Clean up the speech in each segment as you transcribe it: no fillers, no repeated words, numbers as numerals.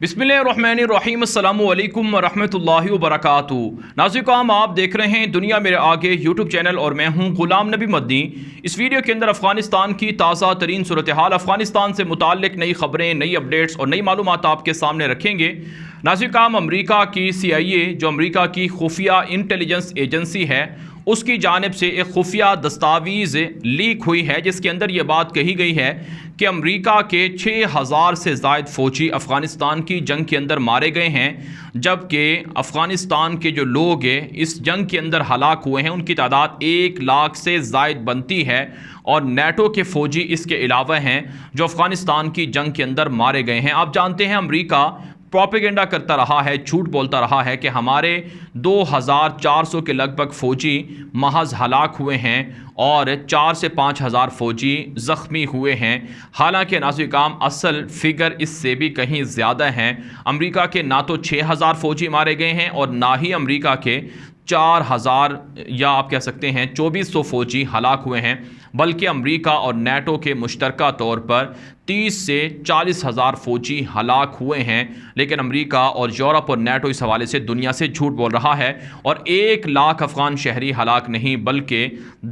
बिस्मिल्लाहिर्रहमानिर्रहीम अस्सलामु अलैकुम वरहमतुल्लाहि वबरकातुहू। नाज़रीन, आप देख रहे हैं दुनिया मेरे आगे यूट्यूब चैनल और मैं हूं गुलाम नबी मदनी। इस वीडियो के अंदर अफ़गानिस्तान की ताज़ा तरीन सूरत हाल, अफ़गानिस्तान से मुताल्लिक़ नई खबरें, नई अपडेट्स और नई मालूमात आपके सामने रखेंगे। नाज़रीन, अमरीका की CIA, जो अमरीका की खुफिया इंटेलिजेंस एजेंसी है, उसकी जानिब से एक खुफिया दस्तावीज़ लीक हुई है जिसके अंदर ये बात कही गई है कि अमरीका के 6000 से ज़ायद फ़ौजी अफ़गानिस्तान की जंग के अंदर मारे गए हैं, जबकि अफ़गानिस्तान के जो लोग हैं इस जंग के अंदर हलाक हुए हैं उनकी तादाद 1 लाख से ज़ायद बनती है। और नेटो के फ़ौजी इसके अलावा हैं जो अफ़गानिस्तान की जंग के अंदर मारे गए हैं। आप जानते हैं अमरीका प्रोपेगेंडा करता रहा है, झूठ बोलता रहा है कि हमारे 2400 के लगभग फ़ौजी महज हलाक हुए हैं और 4 से 5 हज़ार फ़ौजी ज़ख्मी हुए हैं। हालांकि नाज़रीन, असल फ़िगर इससे भी कहीं ज़्यादा हैं। अमरीका के ना तो 6000 फ़ौजी मारे गए हैं और ना ही अमरीका के 4000 या आप कह सकते हैं 2400 फ़ौजी हलाक हुए हैं, बल्कि अमरीका और नेटो के मुश्तरका तौर पर 30 से 40 हज़ार फ़ौजी हलाक हुए हैं। लेकिन अमरीका और यूरोप और नेटो इस हवाले से दुनिया से झूठ बोल रहा है और 1 लाख अफ़गान शहरी हलाक नहीं बल्कि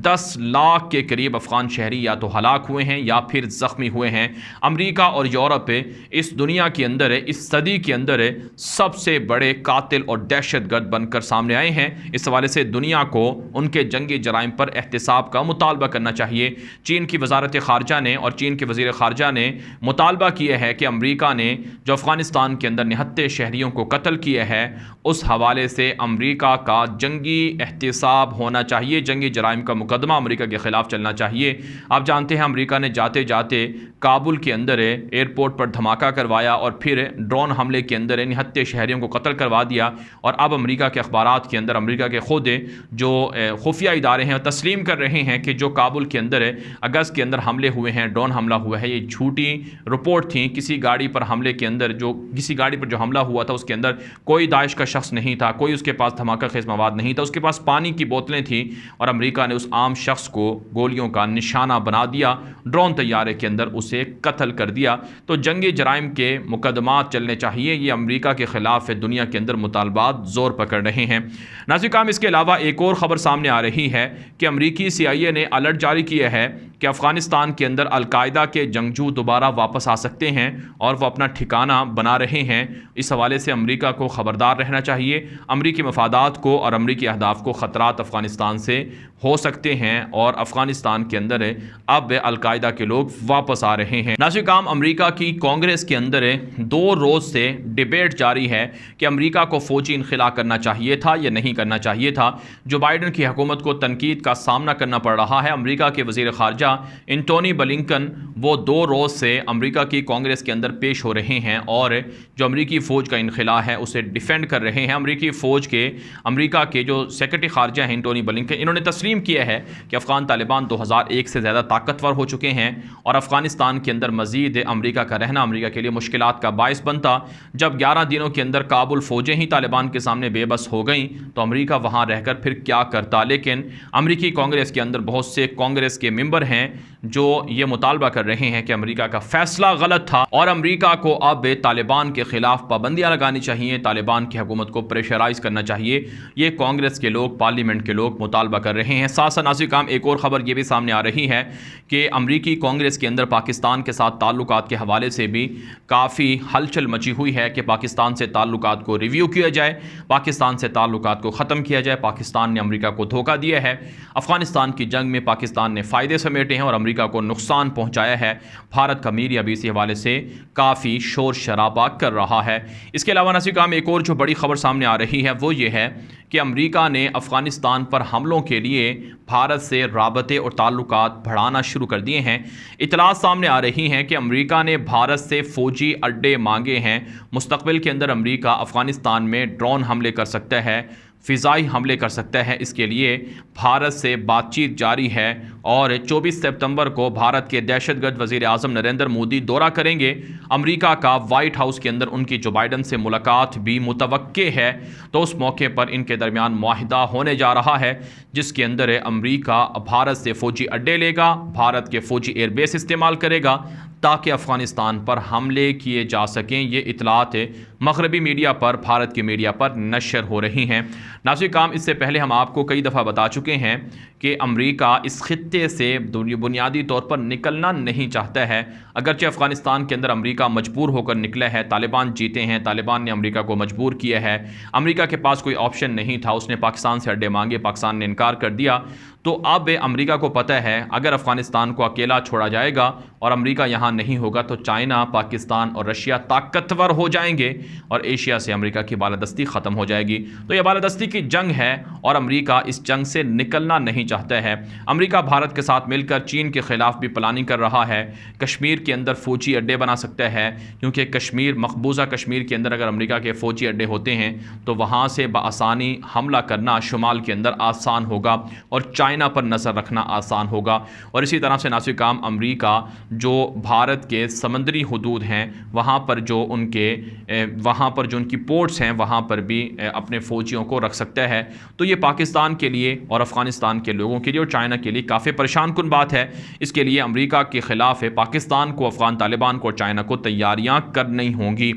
10 लाख के करीब अफ़गान शहरी या तो हलाक हुए हैं या फिर ज़ख्मी हुए हैं। अमरीका और यूरोप इस दुनिया के अंदर, इस सदी के अंदर सबसे बड़े कातिल और दहशतगर्द बनकर सामने आए हैं। इस हवाले से दुनिया को उनके जंगी जराइम पर एहतिसाब का मुतालबा करना चाहिए। चीन की वजारत ख़ारजा ने और चीन के वज़ीर ख़ारजा ने मुतालबा किया है कि अमरीका ने जो अफ़गानिस्तान के अंदर निहत्ते शहरियों को कत्ल किया है, उस हवाले से अमरीका का जंगी एहतिसाब होना चाहिए, जंगी जराइम का मुकदमा अमरीका के ख़िलाफ़ चलना चाहिए। आप जानते हैं अमरीका ने जाते जाते काबुल के अंदर एयरपोर्ट पर धमाका करवाया और फिर ड्रोन हमले के अंदर निहत्ते शहरियों को कत्ल करवा दिया। और अब अमरीका के अखबारात के अंदर अमरीका के खुद जो खुफिया इदारे हैं तस्लीम कर रहे हैं कि जो काबुल के अंदर अगस्त के अंदर हमले हुए हैं, ड्रोन हमला हुआ है, ये झूठी रिपोर्ट थी। किसी गाड़ी पर हमले के अंदर किसी गाड़ी पर जो हमला हुआ था उसके अंदर कोई दाइश का शख्स नहीं था, कोई उसके पास धमाका खेज मवाद नहीं था, उसके पास पानी की बोतलें थी और अमरीका ने उस आम शख्स को गोलियों का निशाना बना दिया, ड्रोन तैयारे के अंदर उसे कत्ल कर दिया। तो जंगी जराइम के मुकदमात चलने चाहिए। ये अमरीका के ख़िलाफ़ दुनिया के अंदर मुतालबात ज़ोर पकड़ रहे हैं। नाज़रीन, इसके अलावा एक और ख़बर सामने आ रही है कि अमरीकी CIA ने अलर्ट जारी किया है कि अफ़गानिस्तान के अंदर अलकायदा के जंगजू दोबारा वापस आ सकते हैं और वह अपना ठिकाना बना रहे हैं। इस हवाले से अमरीका को ख़बरदार रहना चाहिए। अमरीकी मफादात को और अमरीकी अहदाफ को ख़तरात अफ़गानिस्तान से हो सकते हैं और अफ़गानिस्तान के अंदर अब अलकायदा के लोग वापस आ रहे हैं। नाज़रीन, अमरीका की कांग्रेस के अंदर 2 रोज़ से डिबेट जारी है कि अमरीका को फ़ौजी इनखला करना चाहिए था या नहीं करना चाहिए था। जो बाइडन की हुकूमत को तनकीद का सामना करना पड़ रहा है। अमरीका के वज़ीर ख़ारजा एंटोनी ब्लिंकन वो 2 रोज़ से अमरीका की कांग्रेस के अंदर पेश हो रहे हैं और जो अमरीकी फ़ौज का इनखला है उसे डिफेंड कर रहे हैं। अमरीका के जो सेक्रेटरी ख़ारजा हैं एंटोनी ब्लिंकन, इन्होंने तस्लीम किया है कि अफ़गान तालिबान 2001 से ज़्यादा ताकतवर हो चुके हैं और अफ़गानिस्तान के अंदर मज़ीद अमरीका का रहना अमरीका के लिए मुश्किलात का बायस बनता। जब 11 दिनों के अंदर काबुल फ़ौजें ही तालिबान के सामने बेबस हो गई तो अमरीका वहाँ रहकर फिर क्या करता। लेकिन अमरीकी कांग्रेस के अंदर बहुत से कांग्रेस के मेंबर हैं जो ये मुतालबा कर रहे हैं कि अमरीका का फ़ैसला गलत था और अमरीका को अब तालिबान के ख़िलाफ़ पाबंदियाँ लगानी चाहिए, तालिबान की हुकूमत को प्रेशराइज़ करना चाहिए। ये कांग्रेस के लोग, पार्लियामेंट के लोग मुतालबा कर रहे हैं। साथ साथ नाज़रीन, एक और ख़बर ये भी सामने आ रही है कि अमरीकी कांग्रेस के अंदर पाकिस्तान के साथ ताल्लुकात के हवाले से भी काफ़ी हलचल मची हुई है कि पाकिस्तान से ताल्लुकात को रिव्यू किया जाए, पाकिस्तान से ताल्लुकात को ख़त्म किया जाए। पाकिस्तान ने अमरीका को धोखा दिया है। अफ़गानिस्तान की जंग में पाकिस्तान ने फ़ायदे समेटे हैं और अमरीका को नुकसान पहुँचाया है। भारत का मीडिया भी इसी हवाले से काफ़ी शोर शराबा कर रहा है। इसके अलावा नाज़रीन, एक और जो बड़ी ख़बर सामने आ रही है वो ये है कि अमरीका ने अफ़गानिस्तान पर हमलों के लिए भारत से राबते और ताल्लुकात बढ़ाना शुरू कर दिए हैं। इतलात सामने आ रही हैं कि अमरीका ने भारत से फ़ौजी अड्डे मांगे हैं। मुस्तक़बिल के अंदर अमरीका अफ़गानिस्तान में ड्रोन हमले कर सकता है, फ़िज़ाई हमले कर सकता है। इसके लिए भारत से बातचीत जारी है और 24 सितंबर को भारत के दहशतगर्द वज़ीर आज़म नरेंद्र मोदी दौरा करेंगे। अमेरिका का वाइट हाउस के अंदर उनकी जो बाइडन से मुलाकात भी मुतवक्के है, तो उस मौके पर इनके दरमियान मुआहिदा होने जा रहा है, जिसके अंदर अमेरिका भारत से फ़ौजी अड्डे लेगा, भारत के फ़ौजी एयरबेस इस्तेमाल करेगा ताकि अफ़गानिस्तान पर हमले किए जा सकें। ये इतलात मगरबी मीडिया पर, भारत के मीडिया पर नशर हो रही हैं। नाज़रीन काम, इससे पहले हम आपको कई दफ़ा बता चुके हैं कि अमेरिका इस खित्ते से बुनियादी तौर पर निकलना नहीं चाहता है। अगरचे अफ़गानिस्तान के अंदर अमेरिका मजबूर होकर निकला है, तालिबान जीते हैं, तालिबान ने अमेरिका को मजबूर किया है। अमेरिका के पास कोई ऑप्शन नहीं था, उसने पाकिस्तान से अड्डे मांगे, पाकिस्तान ने इनकार कर दिया। तो अब अमेरिका को पता है अगर अफ़गानिस्तान को अकेला छोड़ा जाएगा और अमेरिका यहाँ नहीं होगा तो चाइना, पाकिस्तान और रशिया ताकतवर हो जाएंगे और एशिया से अमेरिका की बालादस्ती ख़त्म हो जाएगी। तो यह बालादस्ती की जंग है और अमेरिका इस जंग से निकलना नहीं चाहता है। अमेरिका भारत के साथ मिलकर चीन के ख़िलाफ़ भी प्लानिंग कर रहा है। कश्मीर के अंदर फ़ौजी अड्डे बना सकता है, क्योंकि कश्मीर, मकबूजा कश्मीर के अंदर अगर अमेरिका के फ़ौजी अड्डे होते हैं तो वहाँ से बआसानी हमला करना शुमाल के अंदर आसान होगा और चाइना पर नज़र रखना आसान होगा। और इसी तरह से नासिर काम, अमेरिका जो भारत के समंदरी हदूद हैं वहाँ पर जो उनकी पोर्ट्स हैं वहाँ पर भी अपने फ़ौजियों को रख सकता है। तो ये पाकिस्तान के लिए और अफ़गानिस्तान के लोगों के लिए और चाइना के लिए काफ़ी परेशान कुन बात है। इसके लिए अमेरिका के ख़िलाफ़ पाकिस्तान को, अफ़गान तालिबान को और चाइना को तैयारियाँ करनी होंगी।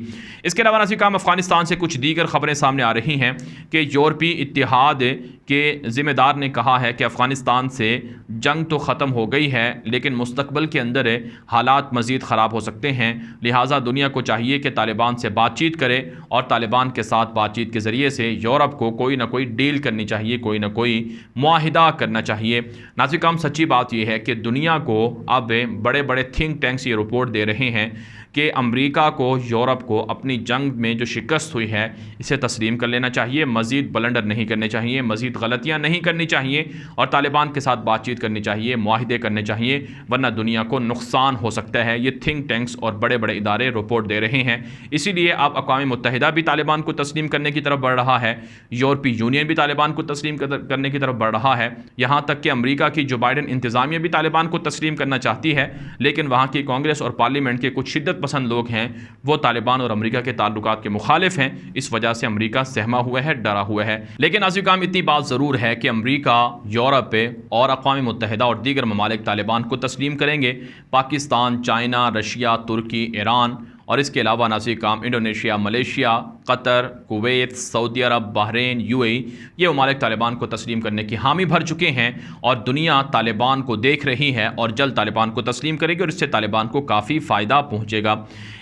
इसके अलावा नासिर काम, अफ़गानिस्तान से कुछ दीगर ख़बरें सामने आ रही हैं कि यूरोपीय इत्तेहाद के ज़िम्मेदार ने कहा है कि अफ़गानिस्तान से जंग तो ख़त्म हो गई है, लेकिन मुस्तकबिल के अंदर हालात मज़ीद ख़राब हो सकते हैं। लिहाजा दुनिया को चाहिए कि तालिबान से बातचीत करे और तालिबान के साथ बातचीत के ज़रिए से यूरोप को कोई ना कोई डील करनी चाहिए, कोई ना कोई मुआहिदा करना चाहिए। नाज़रीन काम, सच्ची बात यह है कि दुनिया को अब बड़े बड़े थिंक टैंक्स ये रिपोर्ट दे रहे हैं कि अमेरिका को, यूरोप को अपनी जंग में जो शिकस्त हुई है इसे तस्लीम कर लेना चाहिए, मज़ीद बलंडर नहीं करने चाहिए, मज़ीद गलतियाँ नहीं करनी चाहिए और तालिबान के साथ बातचीत करनी चाहिए, मुआहिदे करने चाहिए, वरना दुनिया को नुकसान हो सकता है। ये थिंक टैंक्स और बड़े बड़े इदारे रिपोर्ट दे रहे हैं। इसीलिए अब अक़वाम मुत्तहिदा भी तालिबान को तस्लीम करने की तरफ बढ़ रहा है, यूरोपीय यूनियन भी तालिबान को तस्लीम करने की तरफ बढ़ रहा है, यहाँ तक कि अमेरिका की जो बाइडन इंतज़ामिया भी तालिबान को तस्लीम करना चाहती है। लेकिन वहाँ की कांग्रेस और पार्लियामेंट के कुछ शिद्दत पसंद लोग हैं वो तालिबान और अमेरिका के ताल्लुकात के मुखालिफ हैं। इस वजह से अमेरिका सहमा हुआ है, डरा हुआ है। लेकिन नाज़रीन काम, इतनी बात ज़रूर है कि अमेरिका, यूरोप और अक़वाम मुत्तहिदा और दीगर ममालिक तालिबान को तस्लीम करेंगे। पाकिस्तान, चाइना, रशिया, तुर्की, ईरान और इसके अलावा नाज़रीन काम Indonesia, Malaysia, Qatar, Kuwait, Saudi Arab, Bahrain, UAE, ये ममालिक तालिबान को तस्लीम करने की हामी भर चुके हैं और दुनिया तालिबान को देख रही है और जल्द तालिबान को तस्लीम करेगी और इससे तालिबान को काफ़ी फ़ायदा पहुँचेगा।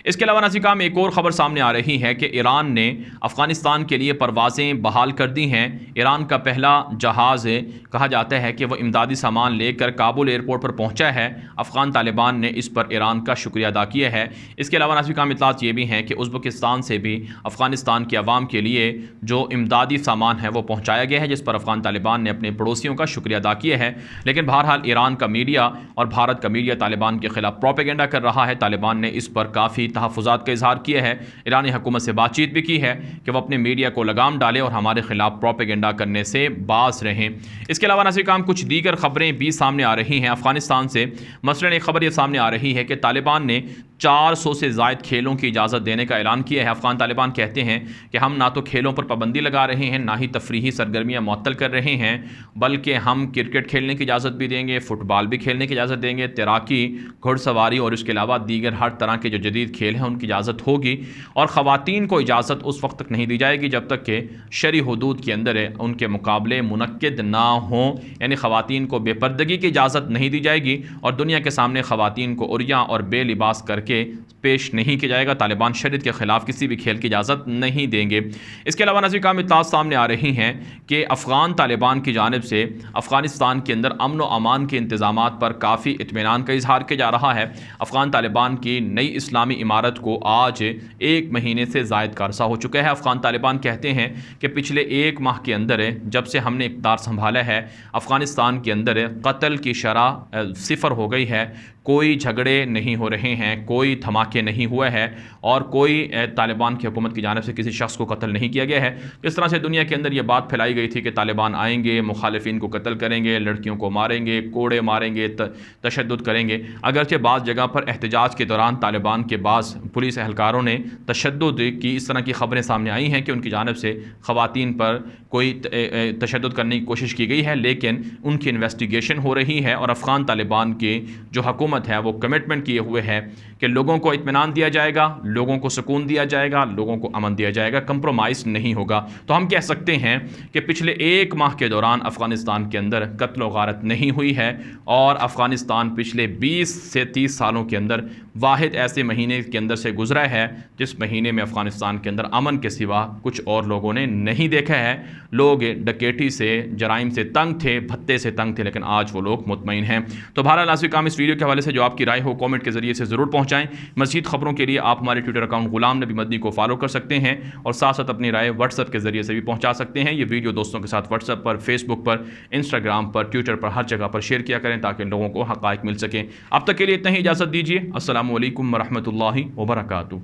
इसके अलावा नाज़रीन काम, एक और ख़बर सामने आ रही है कि ईरान ने अफ़गानिस्तान के लिए परवाज़ें बहाल कर दी हैं। ईरान का पहला जहाज़ कहा जाता है कि वह इमदादी सामान लेकर काबुल एयरपोर्ट पर पहुँचा है। अफ़गान तालिबान ने इस पर ईरान का शुक्रिया अदा किया है। इसके अलावा नाज़रीन काम, इत्तलात ये भी हैं कि उज़्बेकिस्तान से भी अफ़गानिस्तान की आवाम के लिए जो इमदादी सामान है वो पहुँचाया गया है, जिस पर अफ़गान तालिबान ने अपने पड़ोसियों का शुक्रिया अदा किया है। लेकिन बहरहाल ईरान का मीडिया और भारत का मीडिया तालिबान के ख़िलाफ़ प्रोपेगेंडा कर रहा है। तालिबान ने इस पर काफ़ी तहफ़्फ़ुज़ात का इज़हार किया है। ईरानी हुकूमत से बातचीत भी की है कि वह अपने मीडिया को लगाम डाले और हमारे ख़िलाफ़ प्रोपेगेंडा करने से बाज़ रहें। इसके अलावा नाज़रीन काम, कुछ दीगर ख़बरें भी सामने आ रही हैं अफ़गानिस्तान से। मसलन एक ख़बर ये सामने आ रही है कि तालिबान ने 400 से ज़ायद खेलों की इजाज़त देने का ऐलान किया है। अफ़गान तालिबान कहते हैं कि हम ना तो खेलों पर पाबंदी लगा रहे हैं, ना ही तफरीही सरगर्मियाँ मुअत्तल कर रहे हैं, बल्कि हम क्रिकेट खेलने की इजाज़त भी देंगे, फ़ुटबॉल भी खेलने की इजाज़त देंगे, तैराकी, घुड़सवारी और इसके अलावा दीगर हर तरह के जो जदीद खेल हैं उनकी इजाज़त होगी। और ख़वातीन को इजाज़त उस वक्त तक नहीं दी जाएगी जब तक कि शरई हुदूद के अंदर उनके मुकाबले मुनक्किद ना हों, यानी ख़वातीन को बेपर्दगी की इजाज़त नहीं दी जाएगी और दुनिया के सामने ख़वातीन को उरिया और बेलिबास करके पेश नहीं किया जाएगा। तालिबान शरीयत के ख़िलाफ़ किसी भी खेल की इजाज़त नहीं देंगे। इसके अलावा नाज़रीन काम, इत्तलात सामने आ रही हैं कि अफ़गान तालिबान की जानिब से अफ़गानिस्तान के अंदर अमन व अमान के इंतज़ामात पर काफ़ी इत्मीनान का इजहार किया जा रहा है। अफ़गान तालिबान की नई इस्लामी इमारत को आज 1 महीने से ज़ायद का अरसा हो चुका है। अफ़गान तालिबान कहते हैं कि पिछले 1 माह के अंदर जब से हमने इक़्तिदार संभाला है, अफ़गानिस्तान के अंदर कत्ल की शरह 0 हो गई है, कोई झगड़े नहीं हो रहे हैं, कोई धमाके नहीं हुए हुआ है और कोई तालिबान की हुकूमत की जानिब से किसी शख्स को कत्ल नहीं किया गया है। इस तरह से दुनिया के अंदर ये बात फैलाई गई थी कि तालिबान आएंगे, मुखालिफिन को कत्ल करेंगे, लड़कियों को मारेंगे, कोड़े मारेंगे, तशद्दुद करेंगे। अगरचे बाज़ जगह पर एहतजाज के दौरान तालिबान के बाज़ पुलिस एहलकारों ने तशद्दुद की इस तरह की खबरें सामने आई हैं कि उनकी जानिब से ख़वातीन पर कोई तशद्दुद करने की कोशिश की गई है, लेकिन उनकी इन्वेस्टिगेशन हो रही है और अफ़गान तालिबान की जो हुकूमत है वो कमिटमेंट किए हुए है कि लोगों को इत्मीनान दिया जाएगा, लोगों को सुकून दिया जाएगा, लोगों को अमन दिया जाएगा, कंप्रोमाइज़ नहीं होगा। तो हम कह सकते हैं कि पिछले 1 माह के दौरान अफ़गानिस्तान के अंदर कत्ल व गारत नहीं हुई है और अफ़गानिस्तान पिछले 20 से 30 सालों के अंदर वाहिद ऐसे महीने के अंदर से गुजरा है जिस महीने में अफ़गानिस्तान के अंदर अमन के सिवा कुछ और लोगों ने नहीं देखा है। लोग डकैती से, जराइम से तंग थे, भत्ते से तंग थे, लेकिन आज वो लोग मुतमईन हैं। तो बहरहाल नाज़रीन काम इस वीडियो के हवाले से जो आपकी राय हो कमेंट के ज़रिए से ज़रूर पहुँचाएँ। मज़ीद खबरों के लिए आप हमारे ट्विटर अकाउंट गुलाम नबी मदनी को फॉलो कर सकते हैं और साथ साथ अपनी राय व्हाट्सएप के ज़रिए से भी पहुँचा सकते हैं। ये वीडियो दोस्तों के साथ व्हाट्सएप पर, फेसबुक पर, इंस्टाग्राम पर, ट्विटर पर, हर जगह पर शेयर किया करें ताकि लोगों को हक़ाइक़ मिल सकें। अब तक के लिए इतना ही इजाज़त दीजिए। अस्सलामु अलैकुम व रहमतुल्लाहि व बरकातुहू।